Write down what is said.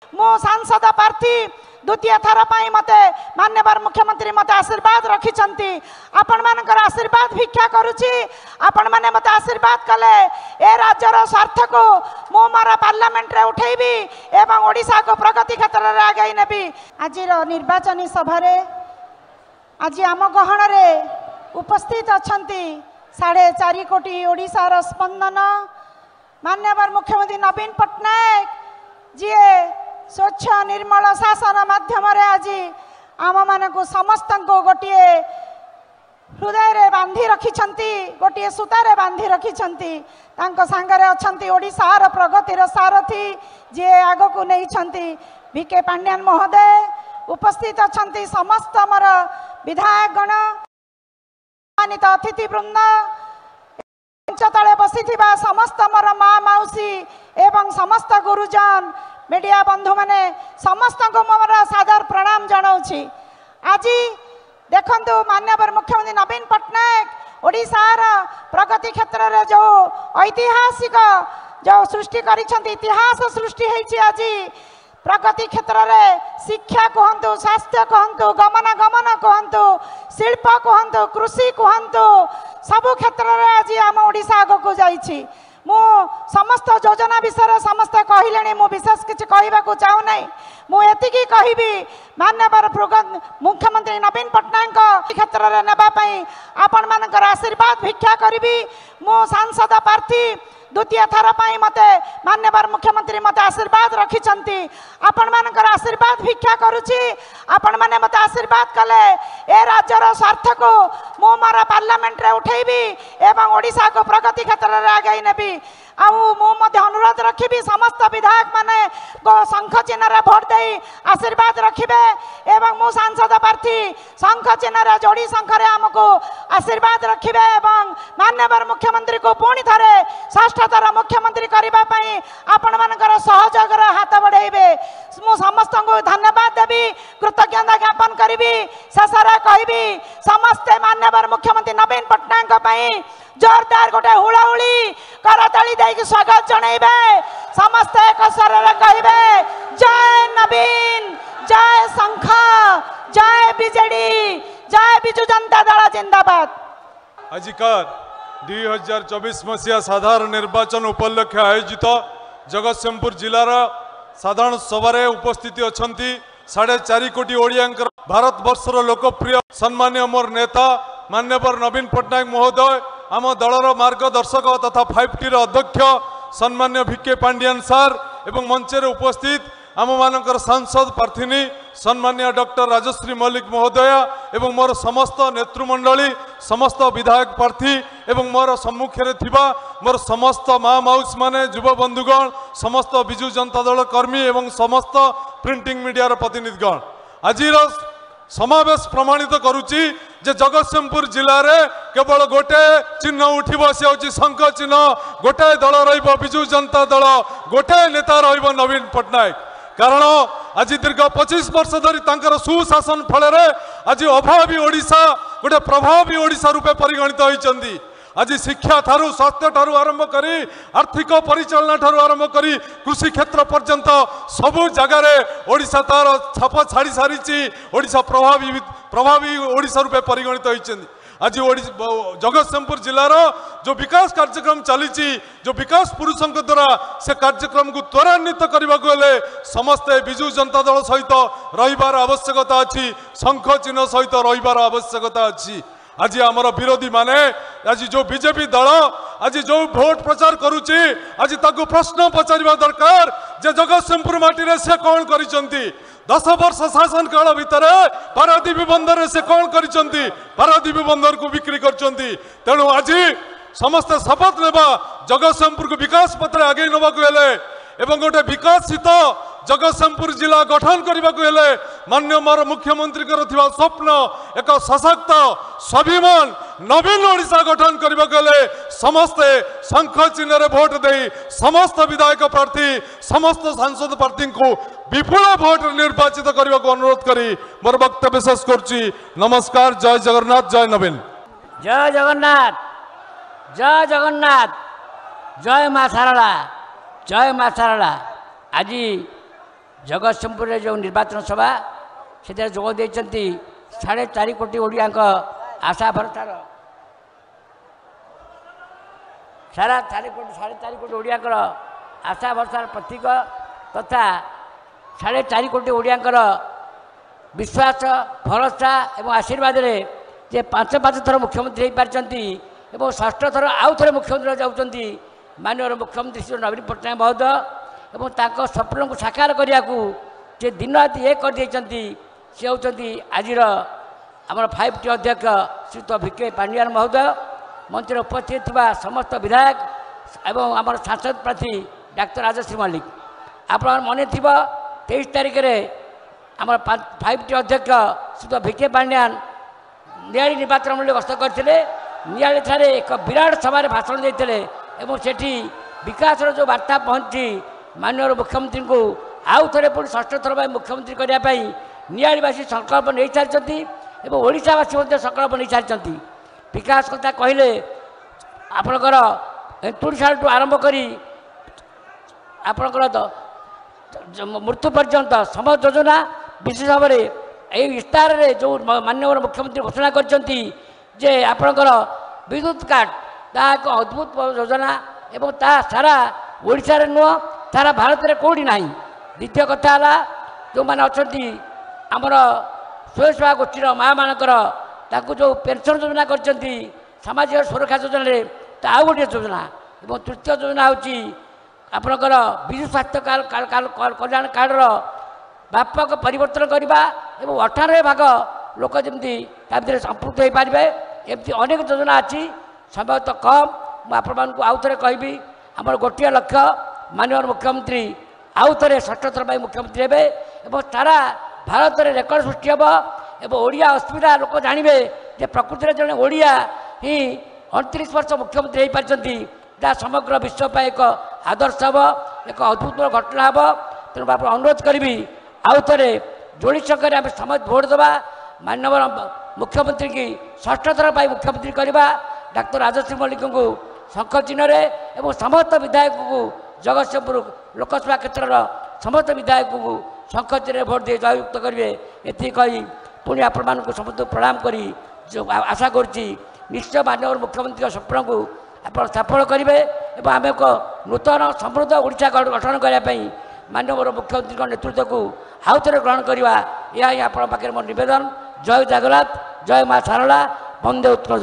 मो सांसद प्रार्थी द्वितीय थर पर मत माननीय मुख्यमंत्री मत आशीर्वाद रखिंट आपण मानकर आशीर्वाद भिक्षा करुच्ची आपण मैंने मत आशीर्वाद कले ए राज्यर स्वार्थ को मु मोर पार्लियामेंट रे उठेबी एवं ओडिशा को प्रगति क्षेत्र में आगे नेबी। आज निर्वाचन सभा आज आम गहन रे उपस्थित अछंती 4.5 कोटी ओडिशार स्पंदन माननीय मुख्यमंत्री नवीन पट्टनायक जी स्वच्छ निर्मल शासन माध्यम आज आम मान को समस्त गोटे हृदय रे बांधी रखिंट गोटे सूतार बांधी रखिंट सांगरे अच्छा ओडिशार प्रगतिर सारथी जी आग को नहीं वीके पांड्यान महोदय उपस्थित अच्छा समस्त मोर विधायक गण सम्मानित अतिथि वृंद तले बसी समस्त मोर माँ मौसी एवं समस्त गुरुजन मीडिया बंधु माने समस्त को मोर सादर प्रणाम जनाऊँगी। आज देखंतु माननीय मुख्यमंत्री नवीन पट्टनायक ओडिशार प्रगति क्षेत्र में जो ऐतिहासिक जो सृष्टि करिसेंती इतिहास सृष्टि होईची। आज प्रगति क्षेत्र में शिक्षा कहतु स्वास्थ्य कहतु गमनागमन कहतु शिल्प कहतु कृषि कहतु सबु क्षेत्र में आज आम ओडिशा आग को जाइछि। मु समस्त योजना विषय समस्ते कहले मु विशेष किसी कहवाक चाहूना मुझे कहबी माननीय मुख्यमंत्री नवीन पट्टनायक क्षेत्र में नापी आपण मानकर आशीर्वाद भिक्षा करी मु सांसद प्रार्थी द्वितीय थर पर मत माननीय मुख्यमंत्री मत आशीर्वाद रखिंट आपण मानकर आशीर्वाद भिक्षा करुच्ची आपण मैंने मत आशीर्वाद कले ए राज्यर स्वार्थ को मु मोर पार्लियामेंट रे उठेबी एवं ओडिशा को प्रगति क्षेत्र में आगे नेबी। अनुरोध रखी समस्त विधायक माने शंख चिन्ह भोट दे आशीर्वाद रखिबे एवं मु सांसद प्रार्थी शंख चिन्ह जोड़ी शंखरे आमको आशीर्वाद रखिबे एवं माननीय मुख्यमंत्री को पुणी थे षष्ठ थर मुख्यमंत्री करने आपण मानकर सहयोगर हाथ बढ़ेबे। मु समस्त को धन्यवाद देवी कृतज्ञता ज्ञापन करी शेष कहबी समस्ते माननीय मुख्यमंत्री नवीन पट्टनायक जोरदार गोटे हुड़ाहुड़ी करताली देकी स्वागत जनइबे समस्ते एक स्वर कहबे जय नवीन जय शंख जय बीजेडी जय बिजु जनता दल जिंदाबाद। आजिकार 2024 मसीहा साधारण निर्वाचन उपलक्ष्य आयोजित जगतसिंहपुर जिलार साधारण सभा उपस्थित अछंती 4.5 कोटी ओडिया भारत वर्षर लोकप्रिय सम्मान्य मोर नेता माननीय नवीन पट्टनायक महोदय आम दलर मार्गदर्शक तथा 5T अध्यक्ष सम्मान्य वीके पांड्यान सार एवं मंचे उपस्थित आम मानकर सांसद प्रार्थी सम्मान्य डॉक्टर राजश्री मल्लिक महोदय एवं मोर समस्त नेतृमंडली समस्त विधायक प्रार्थी एवं मोर सम्मुखें थिबा मोर समस्त माँ मौस माने युव बंधुगण समस्त बिजु जनता दल कर्मी एवं समस्त प्रिंटिंग मीडिया प्रतिनिधिगण आज समावेश प्रमाणित करुच्ची जे जगतसिंहपुर जिले में केवल गोटे चिन्ह उठिब से हूँ शंख चिन्ह गोटे दल रजु जनता दल गोटे नेता नवीन पट्टनायक कारण आज दीर्घ 25 वर्ष धरी सुशासन फल आज अभावी ओडिशा गोटे प्रभावी ओडिशा रूपे परिगणित होती। आज शिक्षा ठारू स्वास्थ्य ठारू आरंभ करी आर्थिक परिचालना ठारू आरंभ करी कृषि क्षेत्र पर्यंत सबु जगार ओडिशा तार छाप छाड़ी सारी ओडिशा प्रभावी ओडिशा रूपे परिगणित होती। आज जगतसिंहपुर जिलार जो विकास कार्यक्रम चली जो विकास पुरुषों द्वारा से कार्यक्रम को त्वरान्वित करने को समस्ते बिजु जनता दल सहित रहिबार आवश्यकता अच्छी शंख चिन्ह सहित रहिबार आवश्यकता अच्छी। आज आमर विरोधी माने आज जो बीजेपी दल आज जो भोट प्रचार करुच्ची आज ताकू प्रश्न पचारिबा दरकार जे जगतसिंहपुर माटी से कौन करिसंती 10 वर्ष शासन काल भितर पारादीप बंदर से कौन करिसंती पारादीप बंदर को बिक्री करचंती। तेणु आज समस्त शपथ नेबा जगतसिंहपुर को विकास पत्र आगे नवा को हेले एवं गोटे विकसित जगतसिंहपुर जिला गठन करने को हेले माननीय मोर मुख्यमंत्री स्वप्न एक सशक्त स्वाभिमान नवीन ओडिशा गठन करने को हेले समस्ते शंख चिन्ह रे भोट दे समस्त विधायक प्रार्थी समस्त सांसद प्रार्थी को विपुल भोट निर्वाचित करने को अनुरोध करी मोर वक्तव्य शेष करुच्ची। नमस्कार। जय जगन्नाथ जय नवीन। जय जगन्नाथ जय जगन्नाथ जय माँ सारला जय माँ सारला। आज जगतसिंहपुर जो निर्वाचन सभा से जोग देती 4.5 कोटी ओडिया आशा भरसार सारा 4.5 कोटी ओडिया आशा भरसार प्रतीक तथा 4.5 कोटी ओडिया विश्वास भरोसा और आशीर्वाद रे जे 5 थर मुख्यमंत्री हो पार्टी और 6ठ थर आउ थे मुख्यमंत्री जाऊँच माननीय मुख्यमंत्री श्री नवीन पट्टनायक महोदय और ताक स्वप्न को साकार करने को जे दिन राति एक कर सी होती आज आम 5T अध्यक्ष श्रीयुत VK पांडियान महोदय मंच में उपस्थित थिबा समस्त विधायक एवं आम सांसद प्रार्थी डाक्टर राजश्री मल्लिक आप मन थी 23 तारिख में आम 5T अध्यक्ष श्रीयुत VK पांडियान नियाड़ी निर्वाचन मंडली गस्त करते नियाड़ी ठारे एक विराट सभा भाषण देते और सेठी विकास जो वार्ता पहुँची माननीय मुख्यमंत्री को आउ थे पुणी 6ठ थर मुख्यमंत्री करने नियाड़ीवासी संकल्प नहीं सारी और ओडावासी संकल्प नहीं सारी विकास कथा कहले आपणकर एंतुड़ीशाल आरंभ करी आपणकर मृत्यु पर्यंत समस्त योजना विशेष भाव में यही इस्तार जो माननीय मुख्यमंत्री घोषणा करछंती जे आपणकर विद्युत कार्ड ता एक अद्भुत योजना एवं ता सारा ओडिशा रे नुह सारा भारत में कौटी ना। द्वितीय कथा है जो मैंने अच्छा आमर स्वयं सेवा गोष्ठी माँ मानकर जो पेंशन योजना कर सामाजिक सुरक्षा योजना ता आउ गोटे योजना और तृतीय योजना हूँ आपणकर विजु स्वास्थ्य कल्याण कार्डर व्यापक परिवर्तन करवा और 98 भाग लोक जमी संपृक्त हो पारे एमती अनेक योजना अच्छी समय तो कम मुझे आउ थे कहबी आम गोटे लक्ष्य माननीय मुख्यमंत्री आउ थे 6ठ थर मुख्यमंत्री हे और सारा भारत में रेकर्ड सृष्टि हम और ओडिया असुविधा लोक जानवे जे प्रकृति जड़े ओडिया ही 29 वर्ष मुख्यमंत्री हो पार्टी जहाँ समग्र विश्व पर एक आदर्श हम एक अद्भुत घटना हम तेणु आप अनुरोध करी आउ थे जोड़ी संख्यार आम समस्त भोट देवा माननीय मुख्यमंत्री की 6ठ थर मुख्यमंत्री करवा डाक्टर राजश्री मल्लिक को शंख चिन्ह और समस्त विधायक को जगतसिंहपुर लोकसभा क्षेत्र समस्त विधायक को शंख चिन्ह भोट दे जययुक्त करेंगे ये कही पुणी आपण समस्त प्रणाम करी जो आशा करुच्ची निश्चय माननीय मुख्यमंत्री स्वप्न को आप सफल करेंगे और आम एक नूतन समृद्ध ओडिशा गठन करने माननीय मुख्यमंत्री नेतृत्व को आउ थे ग्रहण करवा यह ही आप पाखे मोर नवेदन। जय जगन्नाथ जय माँ सारला वंदे उत्कल।